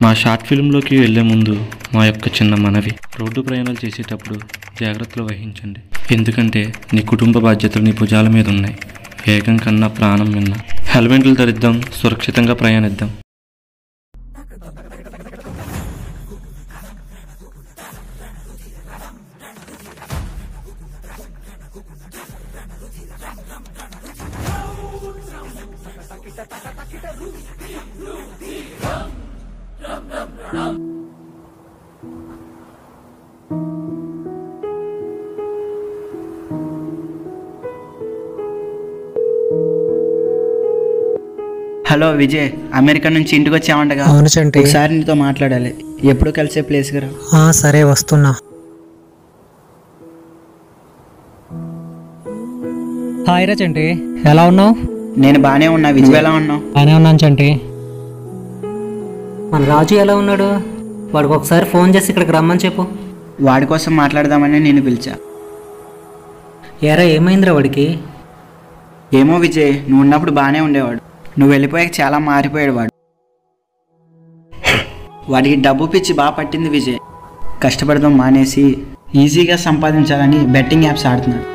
మా షార్ట్ ఫిల్మ్లోకి వెళ్లే ముందు మా యొక్క చిన్న మనవి, రోడ్డు ప్రయాణాలు చేసేటప్పుడు జాగ్రత్తలు వహించండి. ఎందుకంటే నీ కుటుంబ బాధ్యతలు నీ భుజాల మీద ఉన్నాయి. వేగం కన్నా ప్రాణం విన్నా. హెల్మెట్లు ధరిద్దాం, సురక్షితంగా ప్రయాణిద్దాం. హలో విజయ్, అమెరికా నుంచి ఇంటికి వచ్చామంటగా? అవును చంటి, ఒకసారి నీతో మాట్లాడాలి. ఎప్పుడు కలిసే ప్లేస్కి రా. సరే వస్తున్నా. హాయ్ రా చంటి, ఎలా ఉన్నావు? నేను బాగానే ఉన్నా. విజయ్ ఎలా ఉన్నావు? బాగానే ఉన్నాను చంటి. మన రాజు ఎలా ఉన్నాడు? వాడికి ఒకసారి ఫోన్ చేసి ఇక్కడికి రమ్మని చెప్పు. వాడి కోసం మాట్లాడదామని నేను పిలిచా. ఏరా ఏమైందిరా వాడికి? ఏమో విజయ్, నువ్వు ఉన్నప్పుడు బాగానే ఉండేవాడు. నువ్వు వెళ్ళిపోయాక చాలా మారిపోయాడు వాడు. వాడికి డబ్బు పిచ్చి బాగా పట్టింది విజయ్. కష్టపడదాం మానేసి ఈజీగా సంపాదించాలని బెట్టింగ్ యాప్స్ ఆడుతున్నాడు.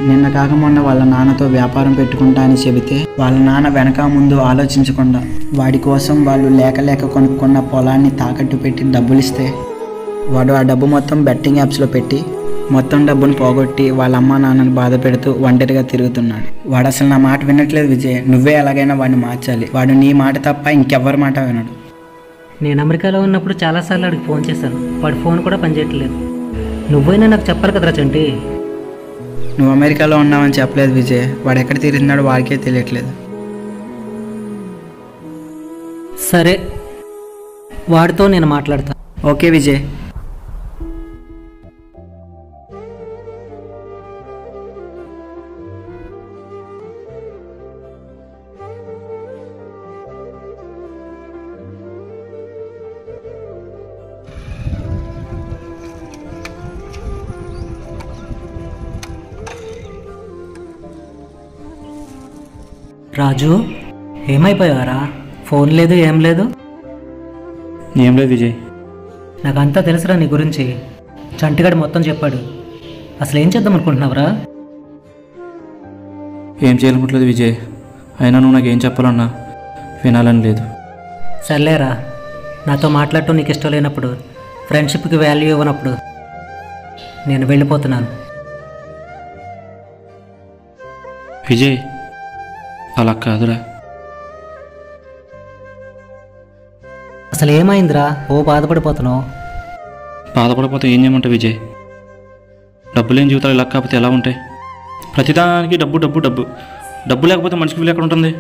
నిన్న కాక మొన్న వాళ్ళ నాన్నతో వ్యాపారం పెట్టుకుంటా అని చెబితే వాళ్ళ నాన్న వెనక ముందు ఆలోచించకుండా వాడి కోసం వాళ్ళు లేక కొనుక్కున్న పొలాన్ని తాకట్టు పెట్టి డబ్బులు ఇస్తే వాడు ఆ డబ్బు మొత్తం బెట్టింగ్ యాప్స్లో పెట్టి మొత్తం డబ్బును పోగొట్టి వాళ్ళ అమ్మ నాన్నని బాధ పెడుతూ ఒంటరిగా తిరుగుతున్నాడు. వాడు అసలు నా మాట వినట్లేదు విజయ్. నువ్వే ఎలాగైనా వాడిని మార్చాలి. వాడు నీ మాట తప్ప ఇంకెవ్వరి మాట వినడు. నేను అమెరికాలో ఉన్నప్పుడు చాలాసార్లు వాడికి ఫోన్ చేశాను. వాడి ఫోన్ కూడా పనిచేయట్లేదు. నువ్వైనా నాకు చెప్పాలి కదరా చంటి. నువ్వు అమెరికాలో ఉన్నావని చెప్పలేదు విజయ్. వాడు ఎక్కడ తిరుగుతున్నాడో వాడికే తెలియట్లేదు. సరే, వాడితో నేను మాట్లాడతా. ఓకే విజయ్. రాజు, ఏమైపోయావరా? ఫోన్ లేదు, ఏం లేదు. ఏం లేదు విజయ్. నాకంతా తెలుసురా నీ గురించి. చంటిగాడు మొత్తం చెప్పాడు. అసలు ఏం చేద్దాం అనుకుంటున్నావురా? ఏం చేయాలనుకోవట్లేదు విజయ్. అయినా నువ్వు నాకేం చెప్పాలన్నా వినాలని లేదు. సర్లేరా, నాతో మాట్లాడటం నీకు ఇష్టం లేనప్పుడు, ఫ్రెండ్షిప్కి వాల్యూ ఇవ్వనప్పుడు నేను వెళ్ళిపోతున్నాను. విజయ్, అలా కాదురా. అసలు ఏమైందిరా? బాధపడిపోతున్నావు. బాధపడిపోతే ఏం చేయమంటావు విజయ్? డబ్బు లేని జీవితాలు ఇలా కాకపోతే ఎలా ఉంటాయి? ప్రతిదానికి డబ్బు డబ్బు డబ్బు. డబ్బు లేకపోతే మనిషికి విలువ ఎక్కడ ఉంటుంది?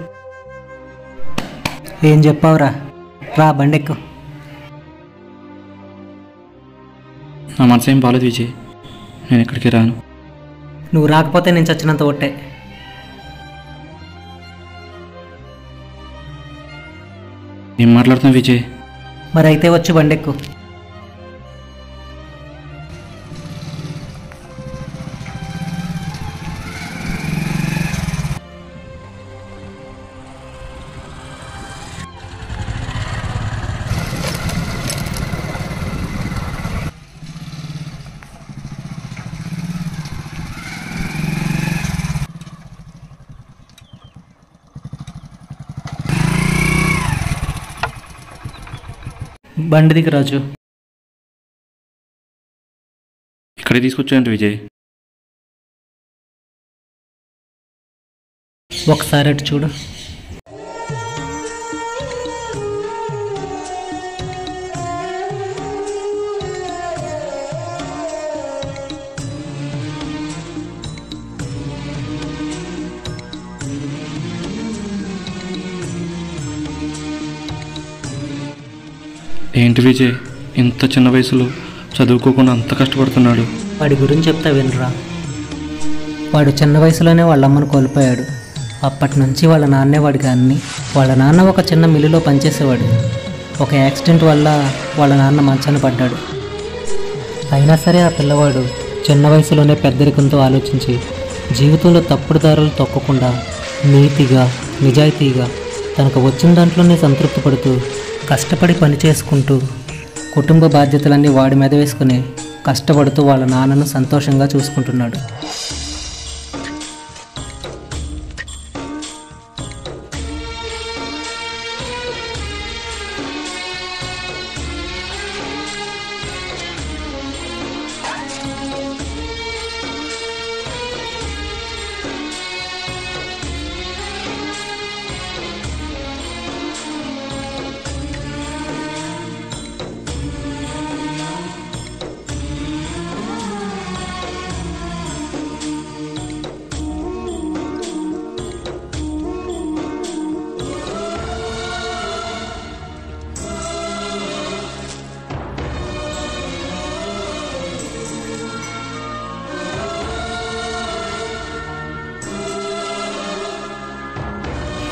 ఏం చెప్పావురా? రా బండెక్కు. నా మనసు ఏం బాలేదు విజయ్. నేను ఇక్కడికి రాను. నువ్వు రాకపోతే నేను చచ్చినంత ఒట్టే. ఏం మాట్లాడుతున్నా విజయ్? మరి అయితే వచ్చి బండెక్కు. బండి దిగు రాజు. ఇక్కడే తీసుకొచ్చాయంట విజయ్. ఒకసారి అటు చూడు. ఏంటి విజయ్, ఇంత చిన్న వయసులో చదువుకోకుండా అంత కష్టపడుతున్నాడు? వాడి గురించి చెప్తా వినరా. వాడు చిన్న వయసులోనే వాళ్ళ అమ్మను కోల్పోయాడు. అప్పటి నుంచి వాళ్ళ నాన్నే వాడికి అన్ని. వాళ్ళ నాన్న ఒక చిన్న మిల్లులో పనిచేసేవాడు. ఒక యాక్సిడెంట్ వల్ల వాళ్ళ నాన్న మంచాన పడ్డాడు. అయినా సరే ఆ పిల్లవాడు చిన్న వయసులోనే పెద్దరికంతో ఆలోచించి జీవితంలో తప్పుడు దారులు తొక్కకుండా నీతిగా నిజాయితీగా తనకు వచ్చిన దాంట్లోనే సంతృప్తి పడుతూ కష్టపడి పని చేసుకుంటూ కుటుంబ బాధ్యతలన్నీ వాడి మీద వేసుకుని కష్టపడుతూ వాళ్ళ నాన్నను సంతోషంగా చూసుకుంటున్నాడు.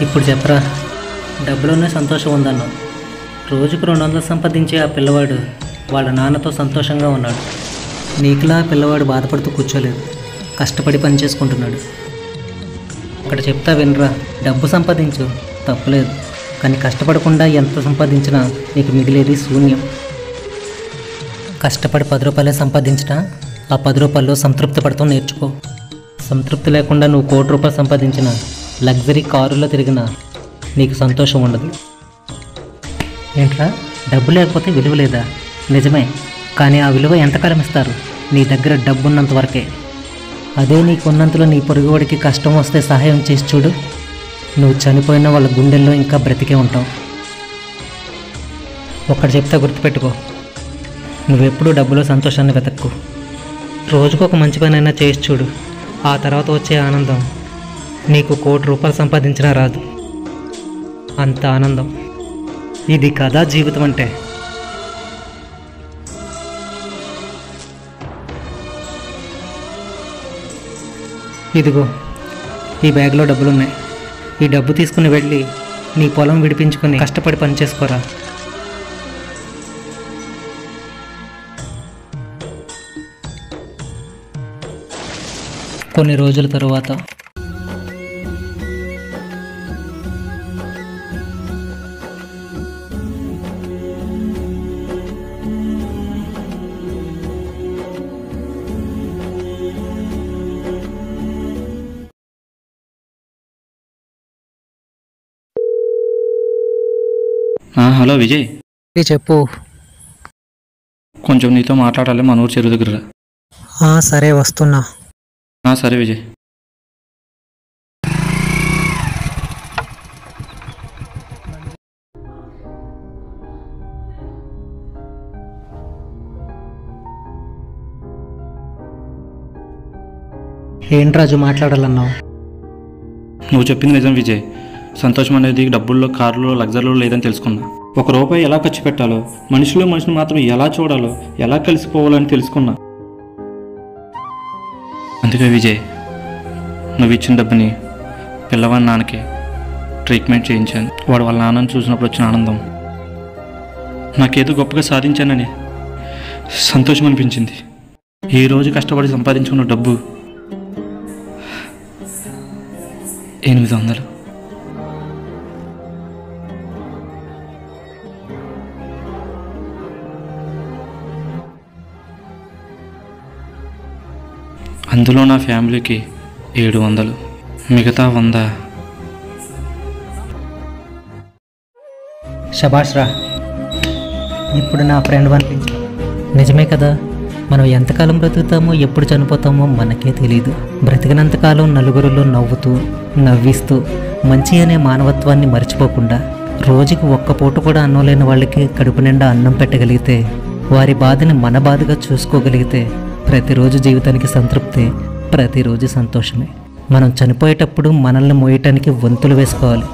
ఇప్పుడు చెప్పరా, డబ్బులోనే సంతోషం ఉందన్నావు. రోజుకు 200 సంపాదించే ఆ పిల్లవాడు వాళ్ళ నాన్నతో సంతోషంగా ఉన్నాడు. నీకులా ఆ పిల్లవాడు బాధపడుతూ కూర్చోలేదు, కష్టపడి పని చేసుకుంటున్నాడు. అక్కడ చెప్తా వినరా, డబ్బు సంపాదించు తప్పులేదు, కానీ కష్టపడకుండా ఎంత సంపాదించినా నీకు మిగిలేది శూన్యం. కష్టపడి 10 రూపాయలే సంపాదించినా ఆ 10 రూపాయల్లో సంతృప్తి పడతాం నేర్చుకో. సంతృప్తి లేకుండా నువ్వు 1 కోటి రూపాయలు సంపాదించిన లగ్జరీ కారులో తిరిగినా నీకు సంతోషం ఉండదు. ఏంట్రా, డబ్బు లేకపోతే విలువ లేదా? నిజమే, కానీ ఆ విలువ ఎంతకాలం ఇస్తారు? నీ దగ్గర డబ్బు ఉన్నంత వరకే. అదే నీకున్నంతలో నీ పొరుగువాడికి కష్టం వస్తే సహాయం చేసి చూడు, నువ్వు చనిపోయిన వాళ్ళ గుండెల్లో ఇంకా బ్రతికే ఉంటావు. ఒక్కటి చెప్తే గుర్తుపెట్టుకో, నువ్వెప్పుడూ డబ్బులో సంతోషాన్ని వెతక్కు. రోజుకు ఒక మంచి పని అయినా చేసి చూడు, ఆ తర్వాత వచ్చే ఆనందం నీకు 1 కోటి రూపాయలు సంపాదించినా రాదు. అంత ఆనందం. ఇది కదా జీవితం అంటే. ఇదిగో ఈ బ్యాగ్లో డబ్బులున్నాయి. ఈ డబ్బు తీసుకుని వెళ్ళి నీ పొలం విడిపించుకొని కష్టపడి పని చేసుకోరా. కొన్ని రోజుల తరువాత హలో విజయ్, చెప్పు. కొంచెం నీతో మాట్లాడాలి, మన ఊరు చెరువు దగ్గర. సరే వస్తున్నా. సరే విజయ్. ఏంటి రాజు మాట్లాడాలన్నావు? నువ్వు చెప్పింది నిజం విజయ్. సంతోషం అనేది డబ్బుల్లో, కార్లో, లగ్జరీలో లేదని తెలుసుకున్నా. 1 రూపాయి ఎలా ఖర్చు పెట్టాలో, మనిషిని మాత్రం ఎలా చూడాలో, ఎలా కలిసిపోవాలని తెలుసుకున్నా. అందుకే విజయ్, నువ్వు ఇచ్చిన డబ్బుని పిల్లవాడి నాన్నకి ట్రీట్మెంట్ చేయించాను. వాడు వాళ్ళ నాన్నని చూసినప్పుడు వచ్చిన ఆనందం, నాకేదో గొప్పగా సాధించానని సంతోషం అనిపించింది. ఈరోజు కష్టపడి సంపాదించుకున్న డబ్బు 800. అందులో నా ఫ్యామిలీకి 700, మిగతా 100 శభాష్ రా, ఇప్పుడు నా ఫ్రెండ్ అనిపించు. నిజమే కదా, మనం ఎంతకాలం బ్రతుకుతామో ఎప్పుడు చనిపోతామో మనకే తెలియదు. బ్రతికినంతకాలం నలుగురిలో నవ్వుతూ నవ్విస్తూ మంచి అనే మానవత్వాన్ని మర్చిపోకుండా రోజుకి 1 పూట కూడా అన్నం లేని వాళ్ళకి కడుపు నిండా అన్నం పెట్టగలిగితే, వారి బాధని మన బాధగా చూసుకోగలిగితే ప్రతిరోజు జీవితానికి సంతృప్తి, ప్రతిరోజు సంతోషమే. మనం చనిపోయేటప్పుడు మనల్ని మోయటానికి వంతులు వేసుకోవాలి.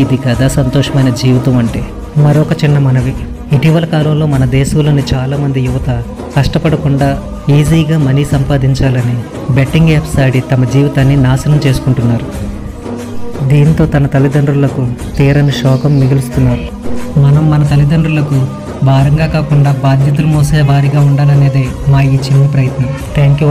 ఇది కదా సంతోషమైన జీవితం అంటే. మరొక చిన్న మనవి, ఇటీవల కాలంలో మన దేశంలోని చాలామంది యువత కష్టపడకుండా ఈజీగా మనీ సంపాదించాలని బెట్టింగ్ యాప్స్ ఆడి తమ జీవితాన్ని నాశనం చేసుకుంటున్నారు. దీంతో తన తల్లిదండ్రులకు తీరని శోకం మిగులుస్తున్నారు. మనం మన తల్లిదండ్రులకు భారంగా కాకుండా బాధ్యతలు మోసే వారిగా ఉండాలనేదే మా ఈ చిన్న ప్రయత్నం. Thank you.